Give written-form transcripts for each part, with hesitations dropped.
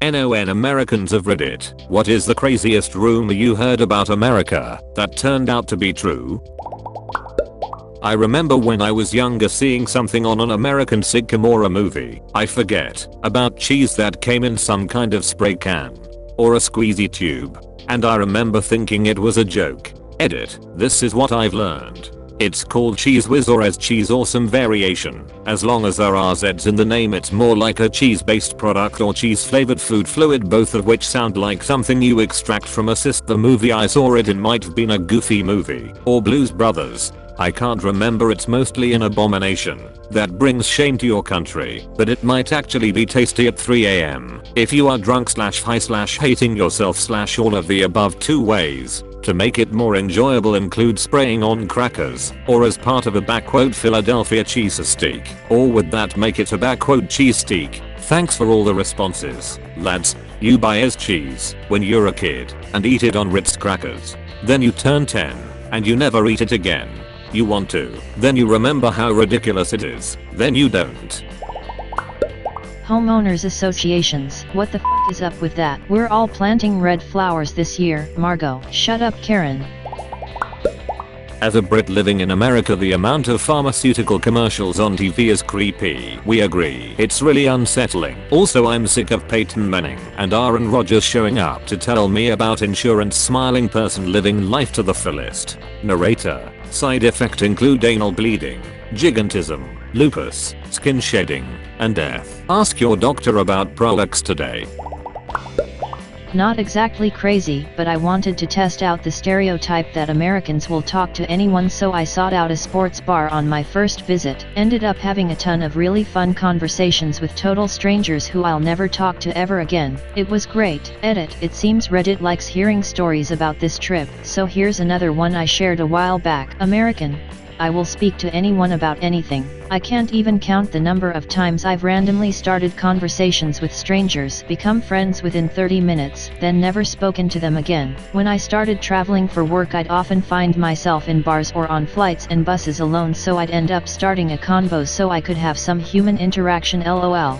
NON Americans of Reddit, what is the craziest rumor you heard about America that turned out to be true? I remember when I was younger seeing something on an American Sycamore movie, I forget, about cheese that came in some kind of spray can or a squeezy tube, and I remember thinking it was a joke. Edit, this is what I've learned. It's called Cheese Whiz or as Cheese Awesome variation. As long as there are Z's in the name it's more like a cheese based product or cheese flavored food fluid, both of which sound like something you extract from Assist the movie I saw it in. Might have been a Goofy movie or Blues Brothers. I can't remember, it's mostly an abomination that brings shame to your country, but it might actually be tasty at 3 am if you are drunk /high hating yourself all of the above. 2 ways to make it more enjoyable include spraying on crackers or as part of a Philadelphia cheese steak, or would that make it a cheese steak? Thanks for all the responses, lads. You buy as cheese when you're a kid and eat it on Ritz crackers. Then you turn 10 and you never eat it again. You want to, then you remember how ridiculous it is, then you don't. Homeowners associations, what the f is up with that? We're all planting red flowers this year. Margot, shut up Karen. As a Brit living in America, the amount of pharmaceutical commercials on TV is creepy. We agree. It's really unsettling. Also, I'm sick of Peyton Manning and Aaron Rodgers showing up to tell me about insurance. Smiling person living life to the fullest. Narrator. Side effects include anal bleeding, gigantism, lupus, skin shedding, and death. Ask your doctor about products today. Not exactly crazy, but I wanted to test out the stereotype that Americans will talk to anyone, so I sought out a sports bar on my first visit. Ended up having a ton of really fun conversations with total strangers who I'll never talk to ever again. It was great. Edit, it seems Reddit likes hearing stories about this trip, so here's another one I shared a while back. American. I will speak to anyone about anything. I can't even count the number of times I've randomly started conversations with strangers, become friends within 30 minutes, then never spoken to them again. When I started traveling for work, I'd often find myself in bars or on flights and buses alone, so I'd end up starting a convo so I could have some human interaction. LOL.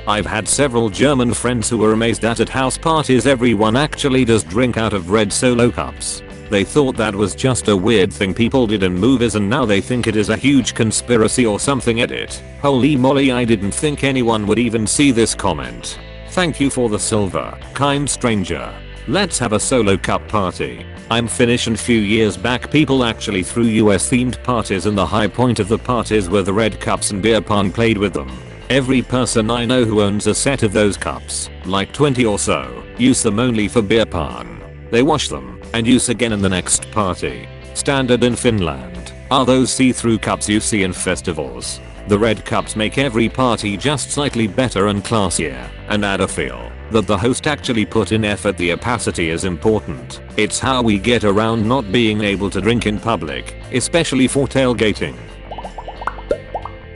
I've had several German friends who were amazed that at house parties everyone actually does drink out of red Solo cups. They thought that was just a weird thing people did in movies, and now they think it is a huge conspiracy or something. Edit. Holy moly, I didn't think anyone would even see this comment. Thank you for the silver, kind stranger. Let's have a Solo cup party. I'm Finnish, and few years back people actually threw US themed parties, and the high point of the parties were the red cups and beer pong played with them. Every person I know who owns a set of those cups, like 20 or so, use them only for beer pong. They wash them and use again in the next party. Standard in Finland are those see-through cups you see in festivals. The red cups make every party just slightly better and classier, and add a feel that the host actually put in effort. The opacity is important. It's how we get around not being able to drink in public, especially for tailgating.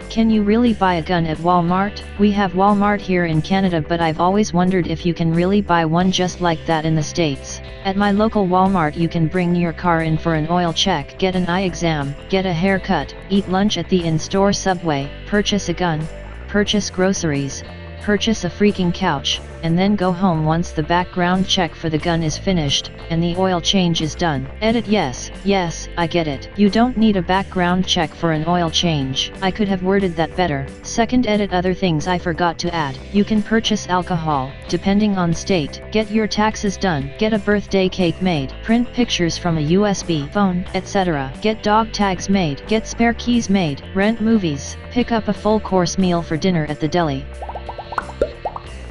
Can you really buy a gun at Walmart? We have Walmart here in Canada, but I've always wondered if you can really buy one just like that in the States. At my local Walmart you can bring your car in for an oil check, get an eye exam, get a haircut, eat lunch at the in-store Subway, purchase a gun, purchase groceries, purchase a freaking couch, and then go home once the background check for the gun is finished, and the oil change is done. Edit, yes, I get it. You don't need a background check for an oil change. I could have worded that better. Second, edit, other things I forgot to add. You can purchase alcohol, depending on state, get your taxes done, get a birthday cake made, print pictures from a USB phone, etc. Get dog tags made, get spare keys made, rent movies, pick up a full course meal for dinner at the deli.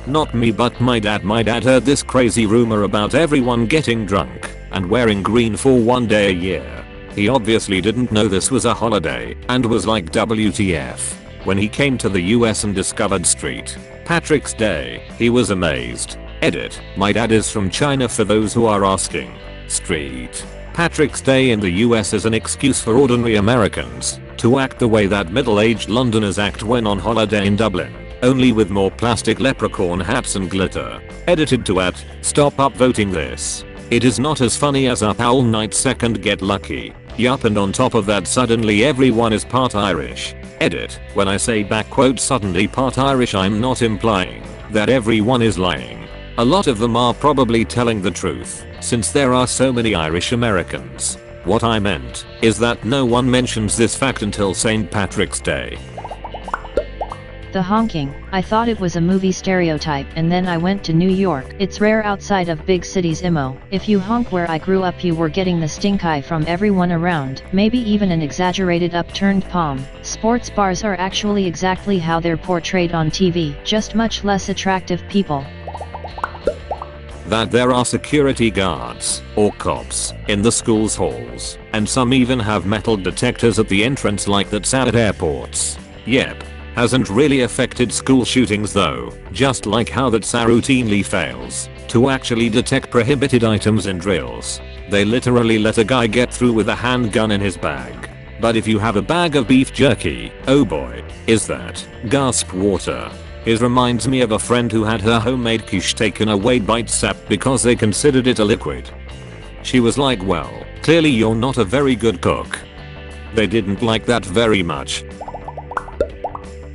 Not me, but my dad. My dad heard this crazy rumor about everyone getting drunk and wearing green for one day a year. He obviously didn't know this was a holiday and was like, WTF. When he came to the US and discovered St. Patrick's Day, he was amazed. Edit, my dad is from China for those who are asking. St. Patrick's Day in the US is an excuse for ordinary Americans to act the way that middle-aged Londoners act when on holiday in Dublin. Only with more plastic leprechaun hats and glitter. Edited to at, stop upvoting this. It is not as funny as Up All Night Second Get Lucky. Yup, and on top of that suddenly everyone is part Irish. Edit, when I say suddenly part Irish, I'm not implying that everyone is lying. A lot of them are probably telling the truth, since there are so many Irish Americans. What I meant is that no one mentions this fact until St. Patrick's Day. The honking. I thought it was a movie stereotype and then I went to New York. It's rare outside of big cities imo. If you honk where I grew up you were getting the stink eye from everyone around. Maybe even an exaggerated upturned palm. Sports bars are actually exactly how they're portrayed on TV, just much less attractive people. That there are security guards, or cops, in the school's halls, and some even have metal detectors at the entrance like that's at airports. Yep. Hasn't really affected school shootings though, just like how that's routinely fails to actually detect prohibited items in drills. They literally let a guy get through with a handgun in his bag. But if you have a bag of beef jerky, oh boy, is that, gasp water. It reminds me of a friend who had her homemade quiche taken away by SAP because they considered it a liquid. She was like, well, clearly you're not a very good cook. They didn't like that very much.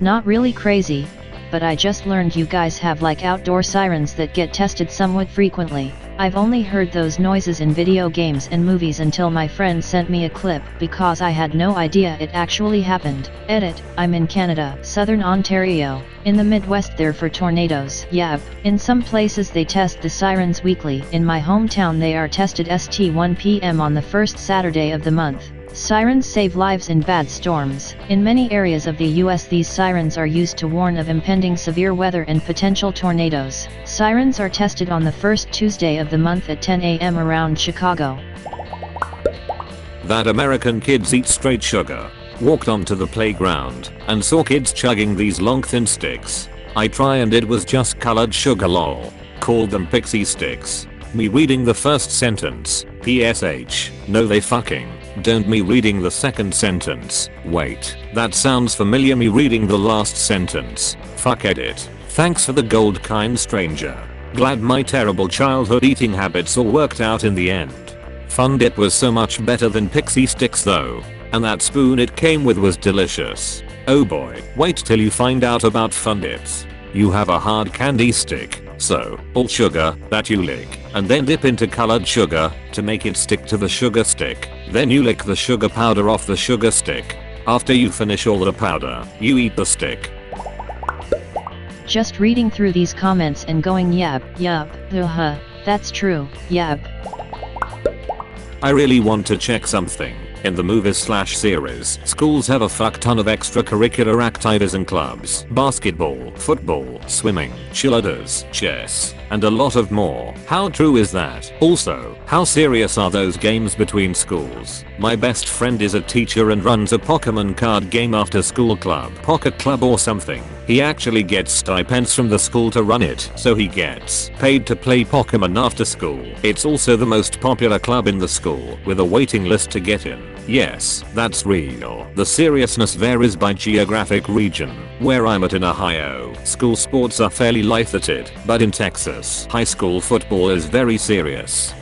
Not really crazy, but I just learned you guys have like outdoor sirens that get tested somewhat frequently. I've only heard those noises in video games and movies until my friend sent me a clip because I had no idea it actually happened. Edit, I'm in Canada, Southern Ontario, in the Midwest there for tornadoes. Yep, in some places they test the sirens weekly. In my hometown they are tested st 1 p.m. on the first Saturday of the month. Sirens save lives in bad storms. In many areas of the US these sirens are used to warn of impending severe weather and potential tornadoes. Sirens are tested on the first Tuesday of the month at 10 a.m. around Chicago. That American kids eat straight sugar. Walked onto the playground and saw kids chugging these long thin sticks. I tried and it was just colored sugar lol. Called them pixie sticks. Me reading the first sentence, PSH, no they fucking. Don't me reading the second sentence, wait, that sounds familiar me reading the last sentence, fuck edit. Thanks for the gold kind stranger. Glad my terrible childhood eating habits all worked out in the end. Fun dip was so much better than pixie sticks though, and that spoon it came with was delicious. Oh boy, wait till you find out about fun dips. You have a hard candy stick, so, all sugar, that you lick, and then dip into colored sugar, to make it stick to the sugar stick. Then you lick the sugar powder off the sugar stick. After you finish all the powder, you eat the stick. Just reading through these comments and going yup, that's true, yup. I really want to check something. In the movies/series, schools have a fuck ton of extracurricular activities and clubs. Basketball, football, swimming, cheerleaders, chess, and a lot of more. How true is that? Also, how serious are those games between schools? My best friend is a teacher and runs a Pokemon card game after school club, Pocket Club or something. He actually gets stipends from the school to run it, so he gets paid to play Pokemon after school. It's also the most popular club in the school, with a waiting list to get in. Yes, that's real. The seriousness varies by geographic region. Where I'm at in Ohio, school sports are fairly lighthearted, but in Texas, high school football is very serious.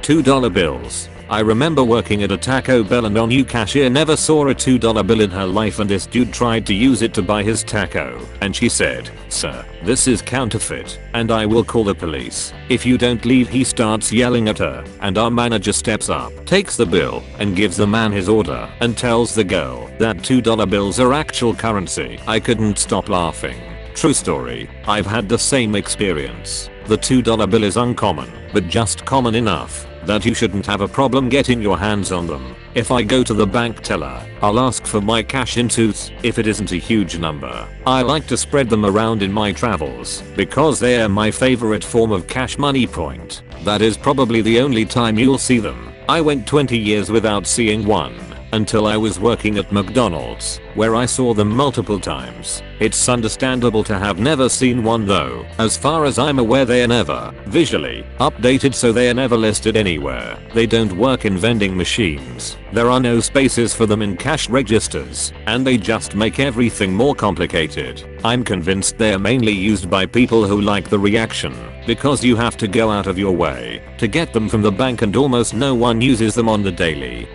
$2 bills. I remember working at a Taco Bell and our new cashier never saw a $2 bill in her life and this dude tried to use it to buy his taco. And she said, "Sir, this is counterfeit, and I will call the police. If you don't leave." He starts yelling at her, and our manager steps up, takes the bill, and gives the man his order, and tells the girl that $2 bills are actual currency. I couldn't stop laughing. True story, I've had the same experience. The $2 bill is uncommon, but just common enough that you shouldn't have a problem getting your hands on them. If I go to the bank teller, I'll ask for my cash in twos if it isn't a huge number. I like to spread them around in my travels because they are my favorite form of cash money point. That is probably the only time you'll see them. I went 20 years without seeing one. Until I was working at McDonald's, where I saw them multiple times. It's understandable to have never seen one though. As far as I'm aware they are never visually updated, so they are never listed anywhere. They don't work in vending machines. There are no spaces for them in cash registers, and they just make everything more complicated. I'm convinced they are mainly used by people who like the reaction, because you have to go out of your way to get them from the bank and almost no one uses them on the daily.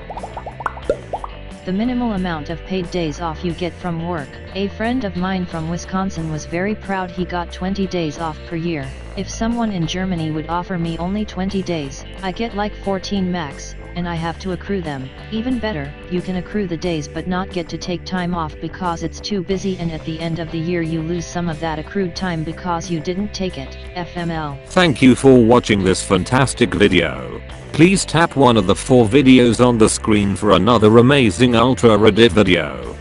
the minimal amount of paid days off you get from work. A friend of mine from Wisconsin was very proud he got 20 days off per year. If someone in Germany would offer me only 20 days, I get like 14 max, and I have to accrue them. Even better, you can accrue the days but not get to take time off because it's too busy, and at the end of the year you lose some of that accrued time because you didn't take it. FML. Thank you for watching this fantastic video. Please tap one of the 4 videos on the screen for another amazing Ultra Reddit video.